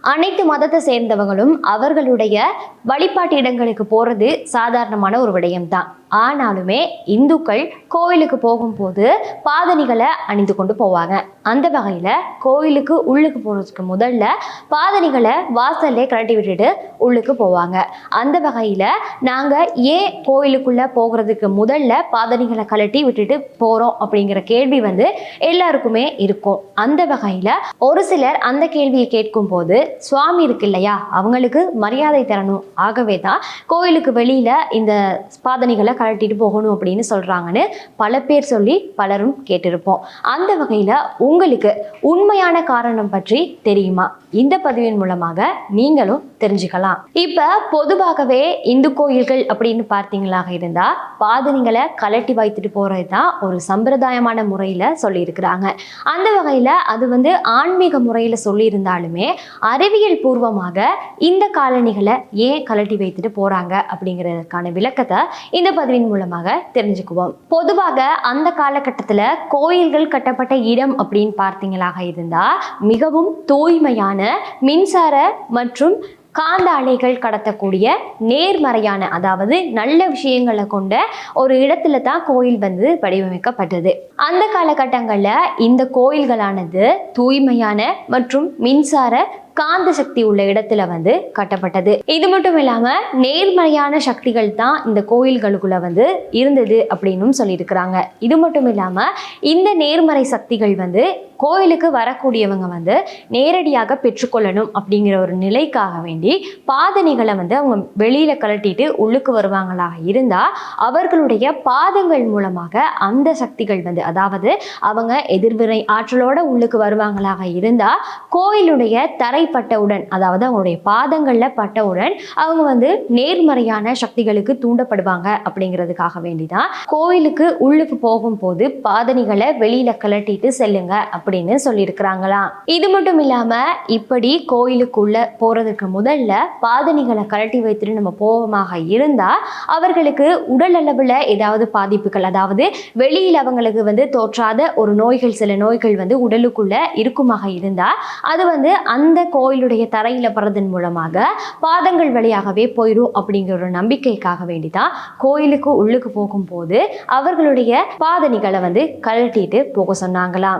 அனைத்து மதத்தை சேர்ந்தவங்களும் அவர்களுடைய வழிபாட்டு இடங்களுக்கு போறது சாதாரணமான ஒரு விடயம்தான். ஆனாலுமே இந்துக்கள் கோயிலுக்கு போகும்போது பாதணிகளை அணிந்து கொண்டு போவாங்க. அந்த வகையில கோயிலுக்கு உள்ளுக்கு போறதுக்கு முதல்ல பாதணிகளை வாசல்லே கழட்டி விட்டுட்டு உள்ளுக்கு போவாங்க. அந்த வகையில நாங்க ஏன் கோயிலுக்குள்ள போகிறதுக்கு முதல்ல பாதணிகளை கழட்டி விட்டுட்டு போறோம் அப்படிங்கிற கேள்வி எல்லாருக்குமே இருக்கும். அந்த வகையில ஒரு சிலர் அந்த கேள்வியை கேட்கும் போது சுவாமி இருக்கு இல்லையா, அவங்களுக்கு மரியாதை தரணும், ஆகவே தான் கோயிலுக்கு வெளியில இந்த பாதணிகளை கழட்டிட்டு போகணும் அப்படின்னு சொல்றாங்கன்னு பல பேர் சொல்லி பலரும் கேட்டிருப்போம். அந்த வகையில உங்களுக்கு உண்மையான காரணம் பற்றி தெரியுமா? இந்த பதிவின் மூலமாக நீங்களும் தெரிஞ்சுக்கலாம். இப்ப பொதுவாகவே இந்து கோயில்கள் அப்படின்னு பார்த்தீங்களாக இருந்தா பாதணிகளை கழட்டி வைத்துட்டு போறதுதான் ஒரு சம்பிரதாயமான முறையில சொல்லி இருக்கிறாங்க. அந்த வகையில அது ஆன்மீக முறையில சொல்லி இருந்தாலுமே அறிவியல் பூர்வமாக இந்த காலணிகளை ஏன் கழட்டி வைத்துட்டு போறாங்க அப்படிங்கிறதுக்கான விளக்கத்தை இந்த பதிவின் மூலமாக தெரிஞ்சுக்குவோம். பொதுவாக அந்த காலகட்டத்தில் கோயில்கள் கட்டப்பட்ட இடம் அப்படின்னு பார்த்தீங்களாக இருந்தா மிகவும் தூய்மையான மின்சார மற்றும் காந்த அலைகள் கடத்தக்கூடிய நேர்மறையான, அதாவது நல்ல விஷயங்களை கொண்ட ஒரு இடத்துல தான் கோயில் வடிவமைக்கப்பட்டது. அந்த காலகட்டங்களில் இந்த கோயில்களானது தூய்மையான மற்றும் மின்சார காந்த சக்தி உள்ள இடத்துல கட்டப்பட்டது. இது மட்டும் இல்லாம நேர்மறையான சக்திகள் தான் இந்த கோயில்களுக்குள்ள இருந்தது அப்படின்னு சொல்லியிருக்கிறாங்க. இது மட்டும் இல்லாம இந்த நேர்மறை சக்திகள் கோயிலுக்கு வரக்கூடியவங்க நேரடியாக பெற்றுக்கொள்ளணும் அப்படிங்கிற ஒரு நிலைக்காக வேண்டி பாதணிகளை அவங்க வெளியில கழட்டிட்டு உள்ளுக்கு வருவாங்களாக இருந்தா அவர்களுடைய பாதங்கள் மூலமாக அந்த சக்திகள் அதாவது அவங்க எதிர்வினை ஆற்றலோட உள்ளுக்கு வருவாங்களாக இருந்தா கோயிலுடைய தரைப்பட்டவுடன், அதாவது அவங்களுடைய பாதங்கள்ல பட்டவுடன் அவங்க நேர்மறையான சக்திகளுக்கு தூண்டப்படுவாங்க அப்படிங்கிறதுக்காக வேண்டிதான் கோயிலுக்கு உள்ளுக்கு போகும்போது பாதணிகளை வெளியில கழட்டிட்டு செல்லுங்க அப்படின்னு சொல்லியிருக்கிறாங்களாம். இது மட்டும் இல்லாம இப்படி கோயிலுக்குள்ள போறதுக்கு முதல்ல பாதணிகளை கழட்டி வைத்துட்டு நம்ம போவமாக இருந்தா அவர்களுக்கு உடல் அளவுல ஏதாவது பாதிப்புகள், அதாவது வெளியில் அவங்களுக்கு தோற்றாத ஒரு நோய்கள், சில நோய்கள் உடலுக்குள்ள இருக்குமாக இருந்தா அது அந்த கோயிலுடைய தரையில படுறதன் மூலமாக பாதங்கள் வழியாகவே போயிடும் அப்படிங்கிற ஒரு நம்பிக்கைக்காக வேண்டிதான் கோயிலுக்கு உள்ளுக்கு போகும்போது அவர்களுடைய பாதணிகளை கழட்டிட்டு போக சொன்னாங்களாம்.